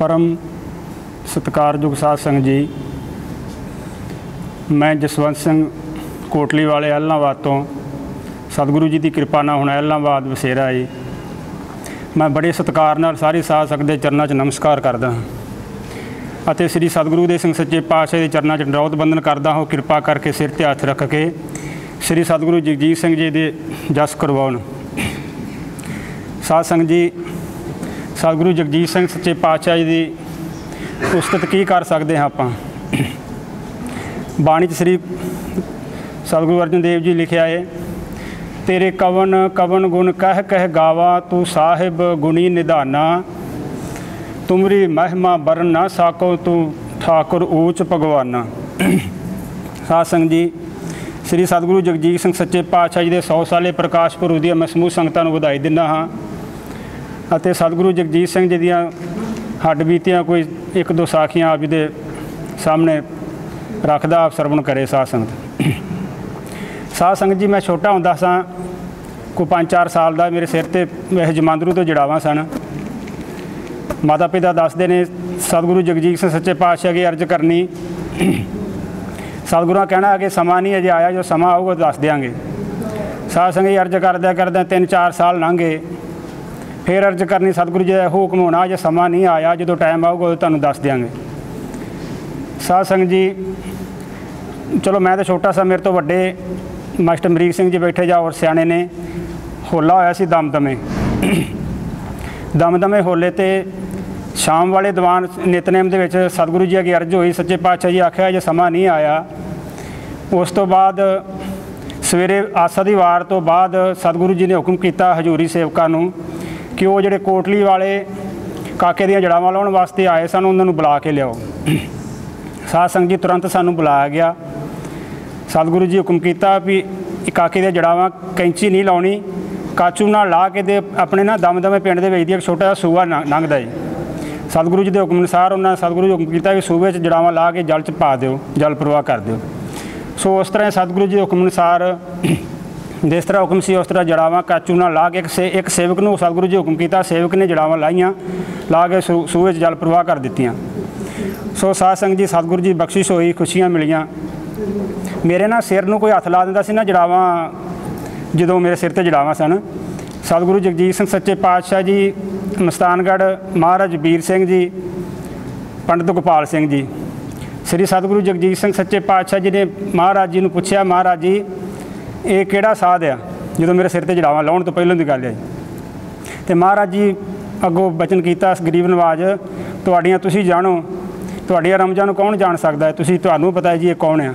परम सत्कारयोग साध संगत जी, मैं जसवंत सिंह कोटली वाले एलनाबाद तो सतगुरु जी की कृपा ना हुण एलनाबाद वसेरा जी। मैं बड़े सत्कार नाल सारी साध संगत दे चरनां 'च नमस्कार करदा हां अते श्री सतगुरु दे सिंह सच्चे पातशाह दे चरनां 'च दंडौत बंदन करदा हां। कृपा करके सिर ते हत्थ रख के श्री सतगुरु जगजीत सिंह जी दे जस करवाउण। साध संगत जी, सतगुरु जगजीत सिंह सच्चे पातशाह जी की उस्तत की कर सकते हैं आपां। बाणी श्री सतगुरु अर्जन देव जी लिखिया है, तेरे कवन कवन गुण कह कह गावा, तू साहिब गुणी निधाना, तुमरी महिमा बरन ना साको, तू ठाकुर ऊच भगवाना। साध संगत जी, श्री सतगुरु जगजीत सिंह सच्चे पातशाह जी के 100 साले प्रकाश पुरब दी मैं समूह संगतां नूं वधाई दिंदा हाँ अते सतगुरु जगजीत सिंह जी दियां हड्ड बीतियां कोई 1-2 साखियां आप जी दे सामने रखदा, आप सरवण करे। साध संगत साध संगत जी, मैं छोटा हुंदा सां, कोई 5-4 साल का, मेरे सिर ते वैसे जमांदरू तो जड़ावां सन। माता पिता दसदे ने सतगुरु जगजीत सिंह सच्चे पातशाह की अर्ज करनी, सतगुरुआं कहना कि समा नहीं अजे आया, जो समा आऊगा दस देंगे। साध संगत जी, अर्ज करदे करदे 3-4 साल लंघ गए, फिर अर्ज करनी सतगुरु जी का हुक्म होना, जो समा नहीं आया, जो टाइम आऊगा उदों तुहानूं दस देंगे। साध संगत जी, चलो मैं तो छोटा सा, मेरे तो वड्डे मास्टर अमरीक सिंह जी बैठे जा और सियाणे ने होला होया सी दमदमे। दमदमे होले ते शाम वाले दीवान नितनेम दे विच सतगुरु जी की अर्ज हुई, सच्चे पातशाह जी आख्या जो समा नहीं आया। उस तो बाद सवेरे आसा दी वार तो बाद सतगुरु जी ने हुक्म किया हजूरी सेवकां नूं कि वो जिहड़े कोटली वाले काके दीयां जड़ावां लाउण वास्ते आए सन, उन्हां नूं बुला के लियाओ। साध संगत जी, तुरंत सानूं बुलाया गया। सतगुरु जी हुक्म किया भी काके दीयां जड़ावां कैंची नहीं लाउणी, काचू नाल ला के दे अपने ना दमदमे पिंड दे विच एक छोटा जिहा सूआ लंघदा है। सतगुरु जी के हुक्म अनुसार उन्होंने सतगुरु जी हुक्म किया कि सूबे च जड़ावां ला के जल च पा दिओ, जल प्रवाह कर दिओ। सो उस तरह सतगुरु जी के हुक्म अनुसार जिस तरह हुक्म सी उस तरह जड़ावां काचू नाल ला के एक सेवक नूं सतगुरु जी हुक्म किया, सेवक ने जड़ावां लाइयां, ला के सूबे च जल प्रवाह कर दित्तियां। सो साध संगत जी, सतगुरु जी बख्शिश होई, खुशियां मिलियां। मेरे ना सिर नूं कोई हत्थ ला दिंदा सी ना जड़ावां, जदों मेरे सिर ते जड़ावां सन, सतगुरु जगजीत सिंह सच्चे पातशाह जी, मस्तानगढ़ महाराज वीर सिंह जी, पंडित गोपाल सिंह जी, श्री सतगुरु जगजीत सिंह सच्चे पातशाह जी ने महाराज जी ने पूछा, महाराज जी ये किहड़ा साध आ, जो मेरे सिर ते जड़ावां लाउण तो पहलों की गल है। तो महाराज जी अगों बचन किया, गरीब नवाज तुहाड़ियां तुसीं जाणो, तुहाड़ियां रमजां नूं कौन जान सकता है, तुहानूं पता है जी ये कौन है।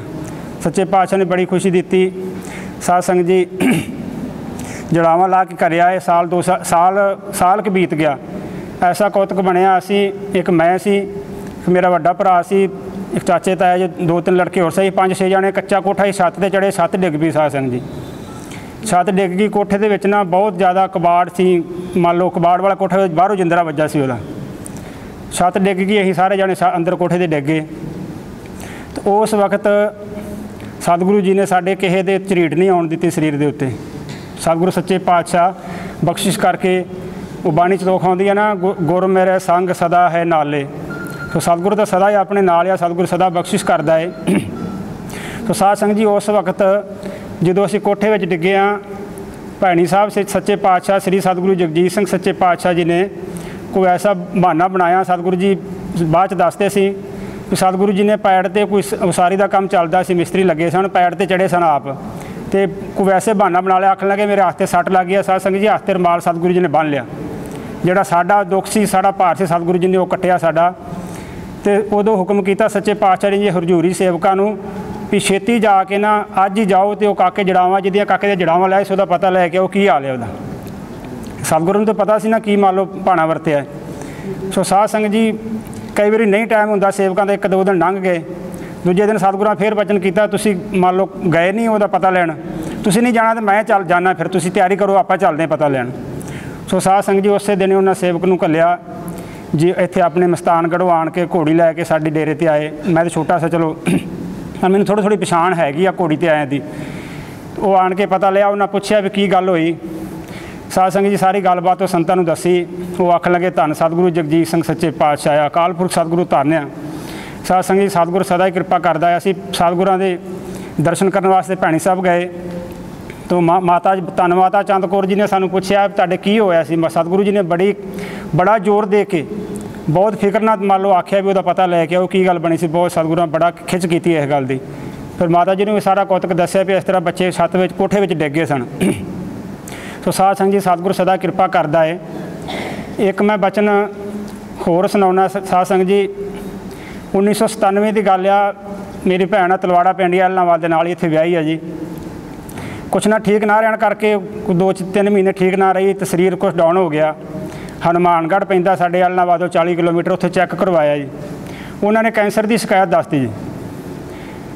सच्चे पातशाह ने बड़ी खुशी दी। साध संगत जी, जड़ावां ला के घरे आए, साल के बीत गया। ऐसा कौतक बनया, असी एक मैं सी, एक मेरा वड्डा भरा सी, एक चाचे ताए जो 2-3 लड़के होर सही, 5-6 जने। कच्चा कोठा ही, छत ते चढ़े, छत डिग पई। साध संगत जी, छत डिग गई। कोठे दे विच ना बहुत ज़्यादा कबाड़ सी, मान लो कबाड़ वाला कोठा, बाहरों जिंदरा वज्जा सी उहदा। छत डिग गई, असीं सारे जने अंदर कोठे दे डिग गए। तो उस वक्त सतगुरु जी ने साडे किसे दे झरीट नहीं आउण दित्ती शरीर दे उत्ते। सतगुरु सच्चे पातशाह बख्शिश करके, वो बाणी च लोक आउंदी है ना, गुर मेरे संग सदा है नाले। तो सतगुरु तो सदा ही अपने नाल आ, सतगुरु सदा बख्शिश करता है। तो साध संगत जी, उस वक्त जो असीं कोठे विच डिगे हाँ, भैणी साहब से सच्चे पातशाह श्री सतगुरु जगजीत सिंह सच्चे पातशाह जी ने कोई ऐसा बहाना बनाया। सतगुरु जी बाद दसदे सी कि सतगुरु जी ने पैड़ ते कोई उसारी का काम चलता सी, मिस्त्री लगे सन, पैड़ ते चढ़े सन आप, तो कोई वैसे बहाना बना लिया, आखन लगे मेरे हत्थ ते सट लग गया। साध संगत जी, हत्थ ते रुमाल सतगुरु जी ने बन लिया। जिहड़ा साडा दुख सी, साडा भार से सतगुरु जी ने वो कट्टिया साडा। तो उदों हुक्म किया सच्चे पातशाह जी हजूरी सेवकां नूं भी छेती जाके ना अज ही जाओ, तो काके जड़ावां जिहदियां काके दे जड़ावां लाए, उसदा पता लैके वो की हाल है उहदा। सतगुरु नूं तो पता सी ना की मान लो भाणा वरतिया। सो साध संगत जी, कई बार नहीं टाइम हुंदा, सेवकां दे 1-2 दिन लंघ गए। दूजे दिन सतगुरुआं फिर वचन किया, तुसीं मान लो गए नहीं उहदा पता लैण, तुसीं नहीं जाना तो मैं चल जाना, फिर तुसीं तैयारी करो, आपां चलदे पता लैण। सो साध संगत जी, उस दिन उन्होंने सेवक नूं घल्लिया जी, इत्थे अपने मस्तानगढ़ों आण के घोड़ी लैके साडे डेरे ते आए। मैं तो छोटा सा, चलो मैनूं थोड़ी पछाण हैगी आ घोड़ी ते आए दी। वो आण के पता लिया, उन्हें पूछया भी की गल होई। ਸਾਧ ਸੰਗਤ ਜੀ ਸਾਰੀ ਗੱਲਬਾਤ ਉਹ ਸੰਤਾਂ ਨੂੰ ਦੱਸੀ। ਉਹ ਆਖਣ ਲੱਗੇ ਧੰਨ ਸਤਿਗੁਰੂ ਜਗਜੀਤ ਸਿੰਘ ਸੱਚੇ ਪਾਤਸ਼ਾਹ, ਅਕਾਲ ਪੁਰਖ ਸਤਿਗੁਰੂ ਧੰਨ ਆ। ਸਾਧ ਸੰਗਤ ਜੀ ਸਤਿਗੁਰੂ ਸਦਾ ਹੀ ਕਿਰਪਾ ਕਰਦਾ। ਅਸੀਂ ਸਤਿਗੁਰਾਂ ਦੇ ਦਰਸ਼ਨ ਕਰਨ ਵਾਸਤੇ ਭੈਣੀ ਸਾਹਿਬ ਗਏ ਤਾਂ ਮਾਤਾ ਧੰਨ ਮਾਤਾ ਚੰਦ ਕੌਰ ਜੀ ਨੇ ਸਾਨੂੰ ਪੁੱਛਿਆ ਤੁਹਾਡੇ ਕੀ ਹੋਇਆ ਸੀ। ਸਤਿਗੁਰੂ ਜੀ ਨੇ ਬੜਾ ਜ਼ੋਰ ਦੇ ਕੇ ਬਹੁਤ ਫਿਕਰ ਨਾਲ ਮੰਨ ਲਓ ਆਖਿਆ ਵੀ ਉਹਦਾ ਪਤਾ ਲੈ ਕੇ ਆਓ ਕੀ ਗੱਲ ਬਣੀ ਸੀ। ਬਹੁਤ ਸਤਿਗੁਰਾਂ ਬੜਾ ਖਿੱਚ ਕੀਤੀ ਇਸ ਗੱਲ ਦੀ। ਫਿਰ ਮਾਤਾ ਜੀ ਨੂੰ ਵੀ ਸਾਰਾ ਕੌਤਕ ਦੱਸਿਆ ਵੀ ਇਸ ਤਰ੍ਹਾਂ ਬੱਚੇ ਛੱਤ ਵਿੱਚ ਕੋਠੇ ਵਿੱਚ ਡਿੱਗ ਗਏ ਸਨ। ਸੋ ਸਾਧ ਸੰਗਤ ਜੀ ਸਤਿਗੁਰੂ ਸਦਾ ਕਿਰਪਾ ਕਰਦਾ ਹੈ। ਇੱਕ ਮੈਂ ਬਚਨ ਹੋਰ ਸੁਣਾਉਣਾ ਸਾਧ ਸੰਗਤ ਜੀ। 1997 ਦੀ ਗੱਲ ਆ। ਮੇਰੀ ਭੈਣ ਆ ਤਲਵਾੜਾ ਪਿੰਡ ਐਲਨਾਵਾਲ ਦੇ ਨਾਲ ਹੀ ਇੱਥੇ ਵਿਆਹੀ ਆ ਜੀ। ਕੁਛ ਨਾ ਠੀਕ ਨਾ ਰਹਿਣ ਕਰਕੇ 2-3 ਮਹੀਨੇ ਠੀਕ ਨਾ ਰਹੀ ਤੇ ਸਰੀਰ ਕੁਛ ਡਾਊਨ ਹੋ ਗਿਆ। ਹਨੂੰਮਾਨਗੜ੍ਹ ਪੈਂਦਾ ਸਾਡੇ ਐਲਨਾਵਾਲ ਤੋਂ 40 ਕਿਲੋਮੀਟਰ, ਉੱਥੇ ਚੈੱਕ ਕਰਵਾਇਆ ਜੀ। ਉਹਨਾਂ ਨੇ ਕੈਂਸਰ ਦੀ ਸ਼ਿਕਾਇਤ ਦੱਸਤੀ ਜੀ।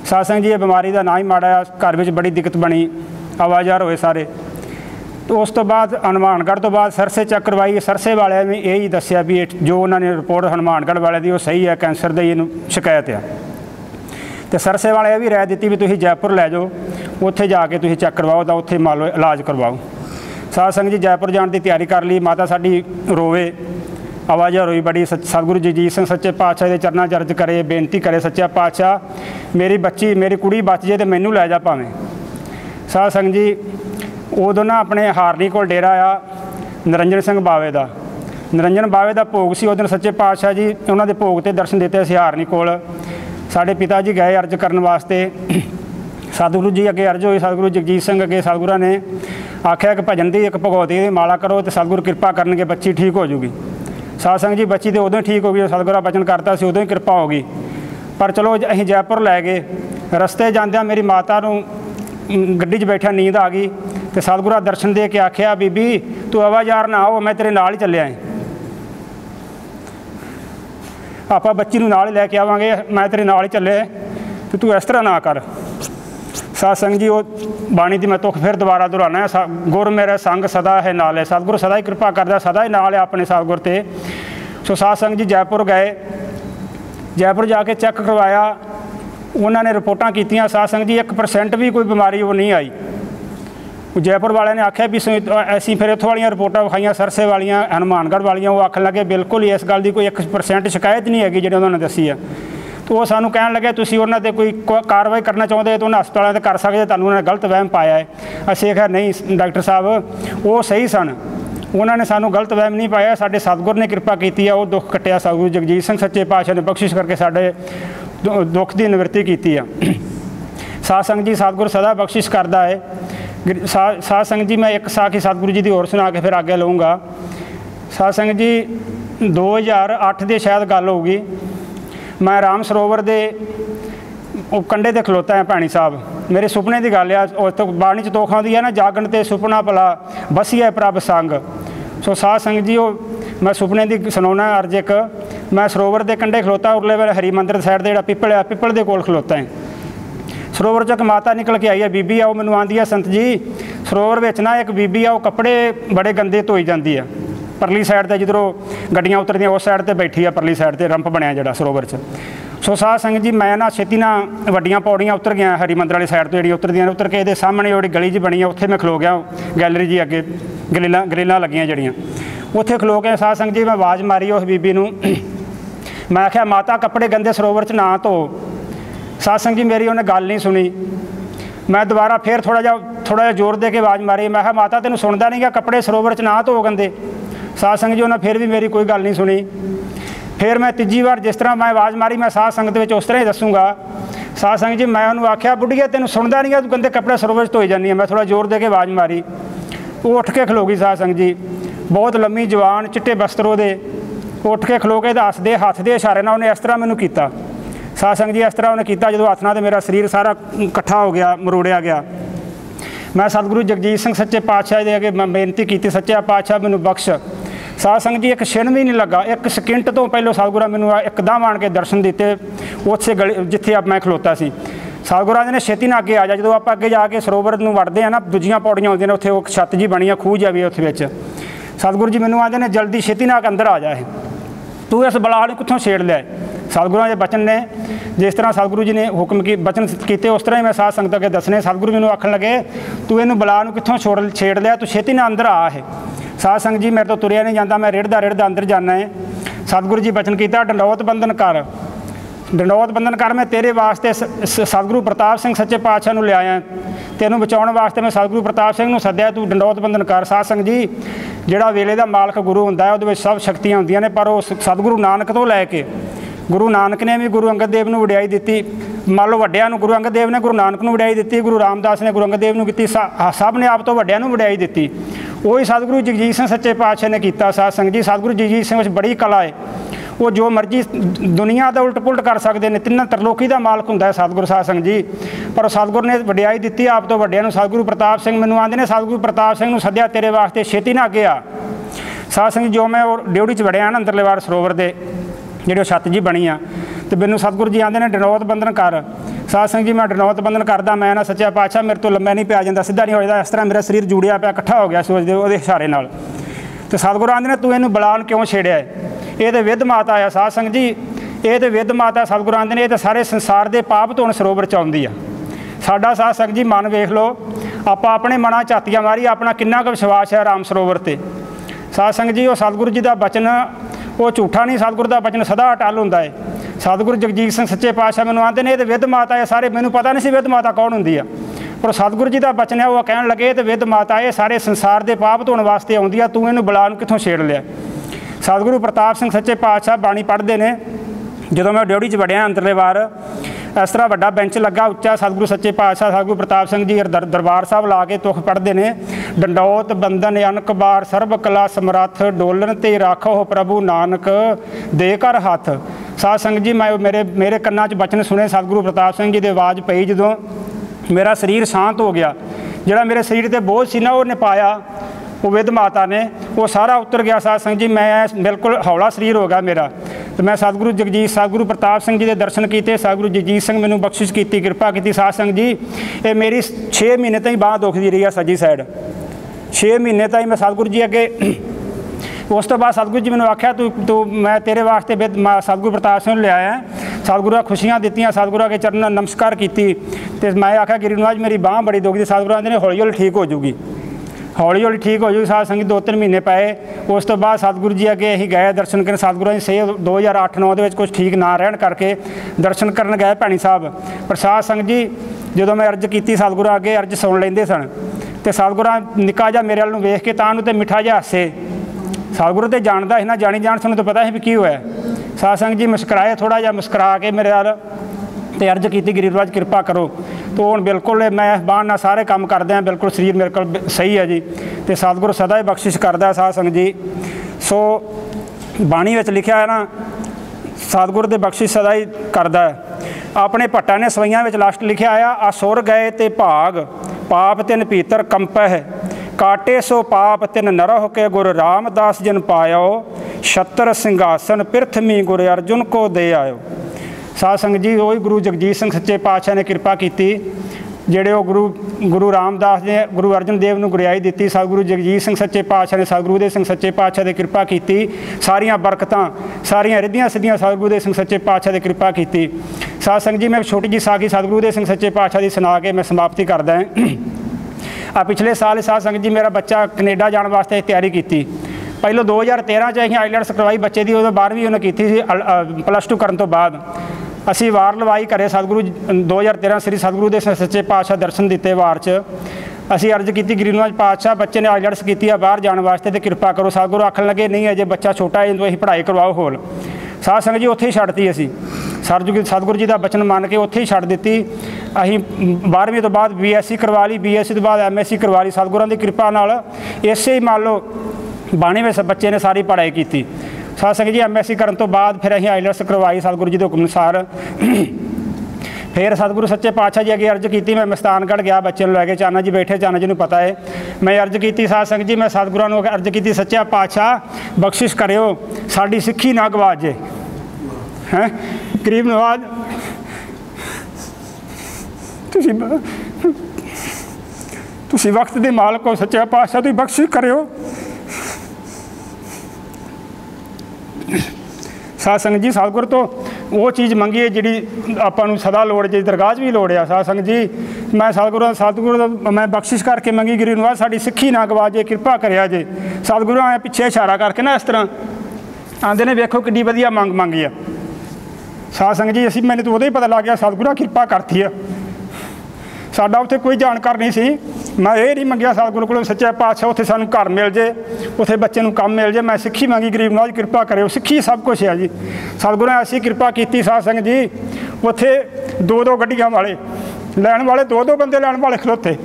ਸਾਧ ਸੰਗਤ ਜੀ ਇਹ ਬਿਮਾਰੀ ਦਾ ਨਾ ਹੀ ਮਾੜਾ ਆ। ਘਰ ਵਿੱਚ ਬੜੀ ਦਿੱਕਤ ਬਣੀ, ਆਵਾਜ਼ਾਰ ਹੋਏ ਸਾਰੇ। तो उस तो बाद हनुमानगढ़ तो बाद सरसे चेक करवाई। सरसे वाले ने यही दसिया भी जो उन्होंने रिपोर्ट हनुमानगढ़ वाले की वो सही है, कैंसर की शिकायत है। तो सरसे वाले भी राय दी भी तुम जयपुर लै जाओ, उत्थे जाके तुम चेक करवाओ तो उत्थे मान लो इलाज करवाओ। साध संगत जी जयपुर जाने की तैयारी कर ली। माता साडी रोवे, आवाज़ रोई बड़ी। सतगुरु जगजीत सिंह सच्चे पातशाह के चरणा चर्च करे, बेनती करे सच्चा पातशाह मेरी बच्ची मेरी कुड़ी बच जाए तो मैनू लै जा भावें। साध संगत जी उदों ना अपने हारनी को डेरा आ निरंजन सिंह बावे का, निरंजन बावे का भोग से। उस दिन सच्चे पातशाह जी उन्होंने भोग ते दर्शन दिते। असीं हारनी कोल साडे पिता जी गए अर्ज करन वास्ते। सतगुरु जी अगे अर्ज हुई, सतगुरु जगजीत सिंह अगे सतगुਰਾਂ ने आख्या कि भजन की एक भगवती की माला करो तो सतगुरु कृपा करनगे, बच्ची ठीक हो जूगी। साध संगत जी बच्ची तो उदों ही ठीक हो गई, सतगुरा बचन करता सी, उदों ही कृपा हो गई। पर चलो असीं जयपुर लै गए। रस्ते जांदियां मेरी माता नूं गड्डी 'च बैठा नींद आ गई तो सतगुरा दर्शन दे के आख्या बीबी तू आवाज़ार ना हो, मैं तेरे नाल ही चलिया है। आपां बच्ची नूं नाल ही लैके आवांगे, मैं तेरे नाल ही चले तो तू इस तरह ना कर। साध संगत जी वो बाणी की मैं तुख फिर दोबारा दोहराना है। गुर मेरा संग सदा है नाल है। सतगुरु सदा ही कृपा करदा, सदा ही नाल है अपने सतगुर ते। सो साध संगत जी जयपुर गए, जयपुर जाके चेक करवाया, उन्होंने रिपोर्टां कीतियां। साध संगत जी 1% भी कोई बीमारी वो नहीं आई। जयपुर वाले ने आख्या भी ऐसी फिर इत्थों वाली रिपोर्टां विखाइयां, सरसे वालियां, हनुमानगढ़ वालियां। वो आखन लगे बिल्कुल ही इस गल की कोई 1% शिकायत नहीं हैगी जिहड़ी उन्होंने दसी है। तो वो सानू कहन लगे तुसीं उन्हां ते कोई कार्रवाई करना चाहुंदे तो उन्हां हस्पतालों ते कर सकदे, तुहानूं उन्होंने गलत वहम पाया है। असीं आखिया नहीं डॉक्टर साहब वो सही सन, उन्होंने सानू गलत वहम नहीं पाया। साडे सतगुर ने कृपा की है, वो दुख कट्टिया। सतगुरु जगजीत सिंह सच्चे पातशाह ने बख्शिश करके साडे दुख की निवृत्ति की है। साध संगत जी सतगुर सदा बख्शिश करता है। साध संगत जी मैं एक साखी सतगुरु जी की होर सुना के फिर आगे लूँगा। साध संगत जी 2008 की शायद गल होगी, मैं राम सरोवर के कंढे ते खलोता है भैणी साहब। मेरे सुपने की गल है, उस तो बाणी च तोख आउंदी है ना, जागण ते सुपना भला बसिया प्रभ संग। सो साध संगत जी वो मैं सुपने की सुनाना अर्ज एक। मैं सरोवर के कंढे खलोता, उरले वेले हरी मंदिर साइड से जो पिपल है, पिपल के कोल खलोता है। सरोवर चो एक माता निकल के आई है, बीबी आ, मैनू आंदी है संत जी सरोवर में ना एक बीबी आ, कपड़े बड़े गंदे धोई जाती है। परली साइड से जिधरों गड्डियाँ उतरदियाँ उस साइड से बैठी है, परली साइड से रंप बनया जो सरोवर च। सो साध संगत जी मैं ना छेती ना वड्डियां पौड़ियाँ उतर गया हरी मंदिर वाली साइड तो जी उतरदियाँ, उतर के ये सामने जो गली जी बनी है उत्थे मैं खलो गया। गैलरी जी अगे ग्रिलां लगियां जड़ियाँ उत्थे खलो गया। साध संगत जी मैं आवाज़ मारी उस बीबी नूं, मैं आख्या माता कपड़े गंदे सरोवर च ना धो। साध संगत जी मेरी उन्हें गल नहीं सुनी। मैं दोबारा फिर थोड़ा जिहा जोर दे के आवाज़ मारी, मैं कहा माता तेनों सुनदा नहीं गया, कपड़े सरोवर च ना धो गंदे। साध संगत जी उन्हें फिर भी मेरी कोई गल नहीं सुनी। फिर मैं तीजी बार जिस तरह मैं आवाज़ मारी मैं साध संगत में उस तरह ही दसूँगा। साध संगत जी मैं उन्होंने आख्या बुढ़िया तेनों सुनदा नहीं गया, तू गंदे कपड़े सरोवर च धोई जानी है। मैं थोड़ा जोर दे के आवाज़ मारी, वो उठ के खलो गई। साध संगत जी बहुत लम्मी जवान चिट्टे बस्तरों दे उठ के खलो के हसदे हथ के इशारे नाल उन्हें इस तरह मैनूं कीता। साध संगत जी इस तरह उन्हें किया जो हथ नाल मेरा शरीर सारा इकट्ठा हो गया, मरोड़िया गया। मैं सतगुरु जगजीत सिंह सच्चे पातशाह दे अगे मैं बेनती की, सच्चा पातशाह मैनू बख्श। साध संगत जी एक छिन भी नहीं लगा, एक सकिंट तो पहलों सतगुरां मैनू एकदम आण के दर्शन दिते उस गली जिथे मैं खलोता सी। सतगुरां ने छेती ना अगे आ जा। जो आप अगे जाके सरोवर नूं वड़दे हैं ना, दूजियां पौड़ियां होंदियां ने, उत्थे वो छत जी बनी है, खूह जा भी है उत्थे विच। सतगुरु जी मैनू आंदे ने जल्दी छेती ना अंदर आ जा, तू इस बला नूं कित्थों छेड़ लिया। सतगुरुओं के बचन ने, जिस तरह सतगुरु जी ने हुक्म की बचन किए उस तरह ही मैं साध संगत अगे दसने। सतगुरु मैनू आखन लगे तू इनू बला नू कित्थों छेड़ लिया, तू छेती ना अंदर आ है। साध संगत जी मेरे तो तुरिया नहीं जाता, मैं रिड़दा रिड़दा अंदर जाना है। सतगुरु जी बचन किया डंडौत बंधन कर, डंडौत बंधन कर, मैं तेरे वास्ते सतगुरु प्रताप सिंह सच्चे पातशाह नूं लिआया, तेनों बचाउण वास्ते मैं सतगुरु प्रताप सिंह नूं सद्दिया, तू डंडौत बंधन कर। साध संगत जी जिहड़ा वेले दा मालक गुरु हुंदा है उहदे विच सब शक्तियां हुंदियां ने, पर उस सतगुरु नानक तो लैके गुरु नानक ने भी गुरु अंगद देव नूं वडियाई दित्ती। मान लो वड्डियां नूं गुरु अंगद देव ने गुरु नानक नूं वडियाई दित्ती, गुरु रामदास ने गुरु अंगद देव नूं कीती, सब ने आप तो वड्डियां नूं वडियाई दित्ती। वही सतगुरु जगजीत सिंह सच्चे पातशाह ने कीता। साध संगत जी सतगुरु जगजीत सिंह विच बड़ी कला है, वो जो मर्जी दुनिया का उलट पुलट कर सकते हैं, तिन्ना तरलोकी का मालक होंदा है सतगुरु। साध संगत जी पर सतगुरु ने वडियाई दित्ती आप तो वड्डियां नूं। सतगुरु प्रताप सिंह मैनूं आंदे ने सतगुरु प्रताप सिंह नूं सद्दिया तेरे वास्ते, छेती ना अगे आ। साध संगत जी जो मैं ड्योढ़ी च वड़िया ना अंदरले वार सरोवर के जिहड़ी छत जी बनी आ, तो मैनूं सतगुरु जी आंदे ने डंडौत बंधन कर। साध संगत जी मैं डंडौत बंधन करदा, मैं ना सच्चा पातशाह मेरे तो लंबा नहीं पिया जाता, सीधा नहीं हो जाता, इस तरह मेरा शरीर जुड़िया पिया इकट्ठा हो गया सूरज के इशारे नाल। तो सतगुरु आंदे ने तू इनू बलान क्यों छेड़िया है, ये तो विध माता आ। साध संगत जी ये तो विध माता, सतगुरु आंदे ने ये तो सारे संसार के पाप धोण सरोवर च आउंदी आ। साडा साध संगत जी मन वेख लो, आपां अपने मनां झातियां मारी अपना किन्ना क विश्वास है राम सरोवर ते। साध संगत जी वो सतगुरु जी का बचन वो झूठा नहीं, सतगुरु का बचन सदा अटल होंदा है। सतगुरु जगजीत सिंह सच्चे पातशाह मैनूं आंदे ने ये तो विध माता है, सारे मैनूं पता नहीं सी विध माता कौन हुंदी आ, पर सतगुरु जी का बचन है वो कहण लगे तो विध माता ये सारे संसार के पाप धोण वास्ते आउंदी आ, तू इनू बला नूं कित्थों छेड़ लिया। सतगुरु प्रताप सिंह सच्चे पातशाह बाणी पढ़ते हैं, जो मैं ड्योढ़ी च वड़िया अंदरले वार इस तरह वड्डा बेंच लगा उच्चा, सतगुरु सच्चे पातशाह सतगुरु प्रताप सिंह जी दरबार साहब ला के तुख पढ़ते हैं। डंडौत बंधन अनक बार सर्ब कला समरथ, डोलन ते राखो प्रभु नानक दे कर हथ। साध संगत जी मैं मेरे कन्ना च बचन सुने सतगुरु प्रताप सिंह जी की आवाज़ पई, जो मेरा शरीर शांत हो गया, जिहड़ा मेरे शरीर ते बोझ सी ना उन्हें पाया वो विध माता ने, वो सारा उतर गया। साध संगत जी मैं बिल्कुल हौला शरीर हो गया मेरा। तो मैं सतगुरु प्रताप सिंह जी के दर्शन किए, सतगुरु जगजीत सिंह मैनूं बख्शिश की कृपा की। साध संगत जी ये मेरी 6 महीने तक बांह दुखदी रही है सज्जी साइड, 6 महीने तक मैं सतगुरु जी अगे। उस तो बाद सतगुरु जी मैंने आख्या तू मैं तेरे वास्ते सतगुरु प्रताप सिंह लिया। सतगुरु खुशियां दित्तियां, सतगुरु के चरण नमस्कार की, तो मैं आख्या गिरी नवाज मेरी बांह बड़ी दुखदी, सतगुरु आंदे ने हौली हौली ठीक हो जूगी, हौली हौली ठीक हो जूगी। साध संगत 2-3 महीने पाए। उस तो बाद सतगुरु जी अगे असीं गए दर्शन करन, सतगुरु जी सही 2008-9 के कुछ ठीक ना रहन करके दर्शन करन गए भैणी साहब। पर साध संगत जी जो मैं अर्ज की सतगुरु अगे अर्ज सुन लेंदे सन, तो सतगुरु निक्का जिहा मेरे वाल नूं वेख के तां नूं ते मिठा जिहा हसे। सतगुरु तो जानता है ना, जानी जान सुन तो पता है भी की होया। साध संगत जी मुस्कराए, थोड़ा जिहा मुस्करा के मेरे वाल ते अर्ज की गिरिराज कृपा करो। तो हुण बिल्कुल मैं बाण नाल सारे काम करदे हैं, बिल्कुल शरीर मेरे को सही है जी, तो सतगुरु सदा ही बख्शिश करदा है। साध संगत जी सो बाणी विच लिखिया है ना, सतगुरु दे बख्शिश सदा ही करदा है। अपने भट्टा ने सवैयां विच लास्ट लिखिया आया, असुर गए ते भाग पाप तिन भीतर कंपह, काटे सो पाप तिन नरह के गुरु रामदास जिन पायो, छत्र सिंघासन पृथ्वी गुरु अर्जुन को दे आयो। साध संगत जी वही गुरु जगजीत सिंह सच्चे पातशाह ने कृपा की, ਜਿਹੜੇ ਉਹ ਗੁਰੂ ਰਾਮਦਾਸ ਨੇ ਗੁਰੂ ਅਰਜਨ ਦੇਵ ਨੂੰ ਗੁਰਿਆਈ ਦਿੱਤੀ। ਸਤਿਗੁਰੂ ਜਗਜੀਤ ਸਿੰਘ ਸੱਚੇ ਪਾਤਸ਼ਾਹ ਨੇ ਸਤਿਗੁਰੂ ਦੇ ਸਿੰਘ ਸੱਚੇ ਪਾਤਸ਼ਾਹ ਦੀ ਕਿਰਪਾ ਕੀਤੀ। ਸਾਰੀਆਂ ਬਰਕਤਾਂ ਸਾਰੀਆਂ ਰਿੱਧੀਆਂ ਸਿੱਧੀਆਂ ਸਤਿਗੁਰੂ ਦੇ ਸਿੰਘ ਸੱਚੇ ਪਾਤਸ਼ਾਹ ਦੀ ਕਿਰਪਾ ਕੀਤੀ। ਸਾਧ ਸੰਗਤ ਜੀ ਮੈਂ ਛੋਟੀ ਜਿਹੀ ਸਾਖੀ ਸਤਿਗੁਰੂ ਦੇ ਸਿੰਘ ਸੱਚੇ ਪਾਤਸ਼ਾਹ ਦੀ ਸੁਣਾ ਕੇ ਮੈਂ ਸਮਾਪਤੀ ਕਰਦਾ ਹਾਂ। ਪਿਛਲੇ ਸਾਲ ਸਾਧ ਸੰਗਤ ਜੀ ਮੇਰਾ ਬੱਚਾ ਕੈਨੇਡਾ ਜਾਣ ਵਾਸਤੇ ਤਿਆਰੀ ਕੀਤੀ। ਪਹਿਲਾਂ 2013 'ਚ ਅਸੀਂ ਆਈਲੈਟਸ ਕਰਵਾਈ ਬੱਚੇ ਦੀ, ਉਦੋਂ 12ਵੀਂ ਉਹਨੇ ਕੀਤੀ ਸੀ। +2 ਕਰਨ ਤੋਂ ਬਾਅਦ ਅਸੀਂ ਵਾਰ ਲਵਾਈ ਘਰੇ ਸਤਿਗੁਰੂ 2013 ਸ੍ਰੀ ਸਤਿਗੁਰੂ ਦੇ ਸੱਚੇ ਪਾਤਸ਼ਾਹ ਦਰਸ਼ਨ ਦਿੱਤੇ ਵਾਰ 'ਚ। ਅਸੀਂ ਅਰਜ਼ ਕੀਤੀ ਗਰੀਬ ਨਿਵਾਜ ਪਾਤਸ਼ਾਹ ਬੱਚੇ ਨੇ ਆਈਲੈਟਸ ਕੀਤੀ ਆ ਬਾਹਰ ਜਾਣ ਵਾਸਤੇ ਤੇ ਕਿਰਪਾ ਕਰੋ। ਸਤਿਗੁਰੂ ਆਖਣ ਲੱਗੇ ਨਹੀਂ ਅਜੇ ਬੱਚਾ ਛੋਟਾ ਇਹਨੂੰ ਅਸੀਂ ਪੜ੍ਹਾਈ ਕਰਵਾਓ ਹੋਰ। ਸਾਧ ਸੰਗਤ ਜੀ ਉੱਥੇ ਹੀ ਛੱਡਤੀ ਅਸੀਂ। ਸਤਿਗੁਰੂ ਜੀ ਦਾ ਬਚਨ ਮੰਨ ਕੇ ਉੱਥੇ ਹੀ ਛੱਡ ਦਿੱਤੀ। ਅਸੀਂ 12ਵੀਂ ਤੋਂ ਬਾਅਦ BSc ਕਰਵਾ ਲਈ, BSc ਤੋਂ ਬਾਅਦ MSc ਕਰਵਾ ਲਈ। ਸਤਿਗੁਰਾਂ ਦੀ ਕਿਰਪਾ ਨਾਲ ਇਸੇ ਹੀ ਮੰਨ ਲਓ ਬਾਣੀ ਵਿੱਚ ਬੱਚੇ ਨੇ ਸਾਰੀ ਪੜ੍ਹਾਈ ਕੀਤੀ। ਸਾਧ ਸੰਗਤ ਜੀ MSc ਕਰਨ ਤੋਂ ਬਾਅਦ ਫਿਰ ਅਸੀਂ ਆਈਲੈਟਸ ਕਰਵਾਈ ਸਤਿਗੁਰੂ ਜੀ ਦੇ ਹੁਕਮ ਅਨੁਸਾਰ। फिर सतगुरु सच्चे पातशाह जी अगे अर्ज की। मैं मस्तानगढ़ गया बच्चे लैके, चाना जी बैठे, चाना जी पता है मैं अर्ज की। साध संगत जी मैं सतगुरुओं को अर्ज की सच्चा पातशाह बख्शिश करियो साडी सिक्खी ना गवा जे हैं। गरीब नवाज तुसी वक्त के मालक हो, सच्चा पातशाह तुसीं बख्शिश करियो। साध संगत जी सतगुरु तो ਉਹ ਚੀਜ਼ ਮੰਗੀ ਹੈ ਜਿਹੜੀ ਆਪਾਂ ਨੂੰ ਸਦਾ ਲੋੜ ਜੇ ਦਰਗਾਹ 'ਚ ਵੀ ਲੋੜ ਆ। ਸਾਧ ਸੰਗਤ ਜੀ, ਮੈਂ ਸਤਿਗੁਰੂ ਦਾ ਮੈਂ ਬਖਸ਼ਿਸ਼ ਕਰਕੇ ਮੰਗੀ ਗੁਰੂ ਨਿਵਾਜ ਸਾਡੀ ਸਿੱਖੀ ਨਾ ਗਵਾ ਜੇ, ਕਿਰਪਾ ਕਰਿਆ ਜੇ। ਸਤਿਗੁਰੂ ਆਏ ਪਿੱਛੇ ਇਸ਼ਾਰਾ ਕਰਕੇ ਨਾ ਇਸ ਤਰ੍ਹਾਂ ਆਂਦੇ ਨੇ, ਵੇਖੋ ਕਿੱਡੀ ਵਧੀਆ ਮੰਗੀ ਆ। ਸਾਧ ਸੰਗਤ ਜੀ, ਮੈਨੂੰ ਤਾਂ ਉਦੋਂ ਹੀ ਪਤਾ ਲੱਗ ਗਿਆ ਸਤਿਗੁਰੂ ਕਿਰਪਾ ਕਰਤੀ ਆ। ਸਾਡਾ ਉੱਥੇ ਕੋਈ ਜਾਣਕਾਰ ਨਹੀਂ ਸੀ। ਮੈਂ ਇਹ ਨਹੀਂ ਮੰਗਿਆ ਸਤਿਗੁਰੂ ਕੋਲੋਂ ਸੱਚੇ ਪਾਤਸ਼ਾਹ ਉੱਥੇ ਸਾਨੂੰ ਘਰ ਮਿਲ ਜੇ, ਉੱਥੇ ਬੱਚੇ ਨੂੰ ਕੰਮ ਮਿਲ ਜੇ। ਮੈਂ ਸਿੱਖੀ ਮੰਗੀ, ਗਰੀਬ ਨਵਾਜ ਕਿਰਪਾ ਕਰਿਓ। ਸਿੱਖੀ ਸਭ ਕੁਛ ਹੈ ਜੀ। ਸਤਿਗੁਰੂ ਨੇ ਐਸੀ ਕਿਰਪਾ ਕੀਤੀ ਸਾਧ ਸੰਗਤ ਜੀ, ਉੱਥੇ 2-2 ਗੱਡੀਆਂ ਵਾਲੇ ਲੈਣ ਵਾਲੇ, 2-2 ਬੰਦੇ ਲੈਣ ਵਾਲੇ ਖਲੋਤੇ।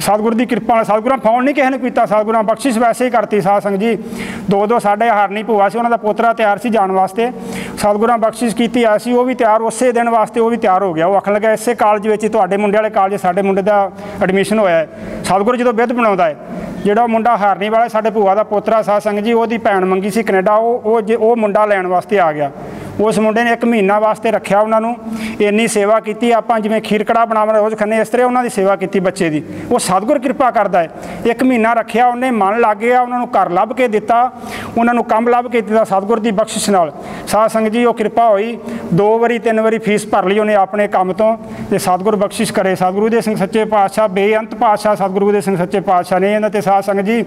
ਸਤਿਗੁਰੂ ਦੀ ਕਿਰਪਾ ਨਾਲ, ਸਤਿਗੁਰਾਂ ਫੋਨ ਨਹੀਂ ਕਿਸੇ ਨੇ ਕੀਤਾ, ਸਤਿਗੁਰਾਂ ਬਖਸ਼ਿਸ਼ ਵੈਸੇ ਹੀ ਕਰਤੀ। ਸਾਧ ਸੰਗਤ ਜੀ, 2-2 ਸਾਡੇ ਹਰਨੀ ਭੂਆ ਸੀ, ਉਹਨਾਂ ਦਾ ਪੋਤਰਾ ਤਿਆਰ ਸੀ ਜਾਣ ਵਾਸਤੇ। ਸਤਿਗੁਰਾਂ ਬਖਸ਼ਿਸ਼ ਕੀਤੀ ਐਸੀ, ਉਹ ਵੀ ਤਿਆਰ ਉਸੇ ਦਿਨ ਵਾਸਤੇ ਉਹ ਵੀ ਤਿਆਰ ਹੋ ਗਿਆ। ਉਹ ਆਖਣ ਲੱਗਾ ਇਸੇ ਕਾਲਜ ਵਿੱਚ, ਤੁਹਾਡੇ ਮੁੰਡੇ ਵਾਲੇ ਕਾਲਜ ਸਾਡੇ ਮੁੰਡੇ ਦਾ ਐਡਮਿਸ਼ਨ ਹੋਇਆ ਹੈ। ਸਤਿਗੁਰੂ ਜਦੋਂ ਬਿੱਧ ਬਣਾਉਂਦਾ ਹੈ, ਜਿਹੜਾ ਮੁੰਡਾ ਹਾਰਨੀ ਵਾਲਾ ਸਾਡੇ ਭੂਆ ਦਾ ਪੋਤਰਾ ਸਾਧ ਸੰਗਤ ਜੀ, ਉਹਦੀ ਭੈਣ ਮੰਗੀ ਸੀ ਕੈਨੇਡਾ, ਉਹ ਮੁੰਡਾ ਲੈਣ ਵਾਸਤੇ ਆ ਗਿਆ। ਉਸ ਮੁੰਡੇ ਨੇ 1 ਮਹੀਨਾ ਵਾਸਤੇ ਰੱਖਿਆ ਉਹਨਾਂ ਨੂੰ, ਇੰਨੀ ਸੇਵਾ ਕੀਤੀ। ਆਪਾਂ ਜਿਵੇਂ ਖੀਰ ਕੜਾਹ ਬਣਾਉਣ ਰੋਜ਼ ਖਾਂਦੇ, ਇਸ ਤਰ੍ਹਾਂ ਉਹਨਾਂ ਦੀ ਸੇਵਾ ਕੀਤੀ ਬੱਚੇ ਦੀ। ਉਹ ਸਤਿਗੁਰ ਕਿਰਪਾ ਕਰਦਾ ਹੈ। 1 ਮਹੀਨਾ ਰੱਖਿਆ ਉਹਨੇ, ਮਨ ਲੱਗ ਗਿਆ, ਉਹਨਾਂ ਨੂੰ ਘਰ ਲੱਭ ਕੇ ਦਿੱਤਾ, ਉਹਨਾਂ ਨੂੰ ਕੰਮ ਲੱਭ ਕੇ ਦਿੱਤਾ ਸਤਿਗੁਰ ਦੀ ਬਖਸ਼ਿਸ਼ ਨਾਲ। ਸਾਧ ਸੰਗਤ ਜੀ, ਉਹ ਕਿਰਪਾ ਹੋਈ। 2 ਵਾਰੀ 3 ਵਾਰੀ ਫੀਸ ਭਰ ਲਈ ਉਹਨੇ ਆਪਣੇ ਕੰਮ ਤੋਂ। ਤੇ ਸਤਿਗੁਰ ਬਖਸ਼ਿਸ਼ ਕਰੇ। ਸਤਿਗੁਰੂ ਦੇ ਸਿੰਘ ਸੱਚੇ ਪਾਤਸ਼ਾਹ, ਬੇਅੰਤ ਪਾਤਸ਼ਾਹ ਸਤਿਗੁਰੂ ਦੇ ਸਿੰਘ ਸੱਚੇ ਪਾਤਸ਼ਾਹ ਨੇ ਇਹਨਾਂ 'ਤੇ ਸਾਧ ਸੰਗਤ ਜੀ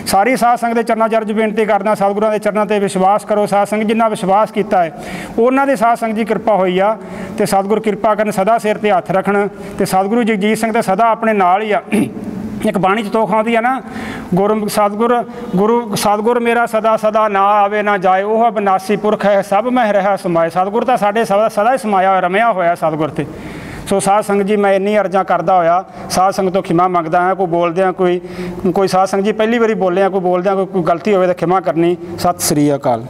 ਸਾਰੀ ਸਾਧ ਸੰਗਤ ਦੇ ਚਰਨਾਂ 'ਚ ਅਰਜ਼ ਬੇਨਤੀ ਕਰਦਾ, ਸਤਿਗੁਰਾਂ ਦੇ ਚਰਨਾਂ 'ਤੇ ਵਿਸ਼ਵਾਸ ਕਰੋ। ਸਾਧ ਸੰਗਤ ਜਿੰਨਾ ਵਿਸ਼ਵਾਸ ਕੀਤਾ ਹੈ ਉਹਨਾਂ ਦੇ ਸਾਧ ਸੰਗਤ ਜੀ ਕਿਰਪਾ ਹੋਈ ਆ। ਤੇ ਸਤਿਗੁਰ ਕਿਰਪਾ ਕਰਨ, ਸਦਾ ਸਿਰ 'ਤੇ ਹੱਥ ਰੱਖਣ। ਤੇ ਸਤਿਗੁਰੂ ਜਗਜੀਤ ਸਿੰਘ ਤਾਂ ਸਦਾ ਆਪਣੇ ਨਾਲ ਹੀ ਆ। ਇੱਕ ਬਾਣੀ 'ਚ ਤੋਖ ਆਉਂਦੀ ਆ ਨਾ, ਸਤਿਗੁਰ ਮੇਰਾ ਸਦਾ ਸਦਾ ਨਾ ਆਵੇ ਨਾ ਜਾਏ, ਉਹ ਅਬਨਾਸੀ ਪੁਰਖ ਹੈ ਸਭ ਮਹਿ ਰਿਹਾ ਸਮਾਏ। ਸਤਿਗੁਰ ਤਾਂ ਸਾਡੇ ਸਦਾ ਹੀ ਸਮਾਇਆ ਹੋਇਆ, ਰਮਿਆ ਹੋਇਆ ਸਤਿਗੁਰ 'ਤੇ। ਸੋ ਸਾਧ ਸੰਗਤ ਜੀ, ਮੈਂ ਇੰਨੀ ਅਰਜ਼ਾਂ ਕਰਦਾ ਹੋਇਆ ਸਾਧ ਸੰਗਤ ਤੋਂ ਖਿਮਾ ਮੰਗਦਾ ਹਾਂ। ਕੋਈ ਬੋਲਦਿਆਂ ਕੋਈ ਸਾਧ ਸੰਗਤ ਜੀ ਪਹਿਲੀ ਵਾਰੀ ਬੋਲਿਆ, ਕੋਈ ਬੋਲਦਿਆਂ ਕੋਈ ਗਲਤੀ ਹੋਵੇ ਤਾਂ ਖਿਮਾ ਕਰਨੀ। ਸਤਿ ਸ੍ਰੀ ਅਕਾਲ।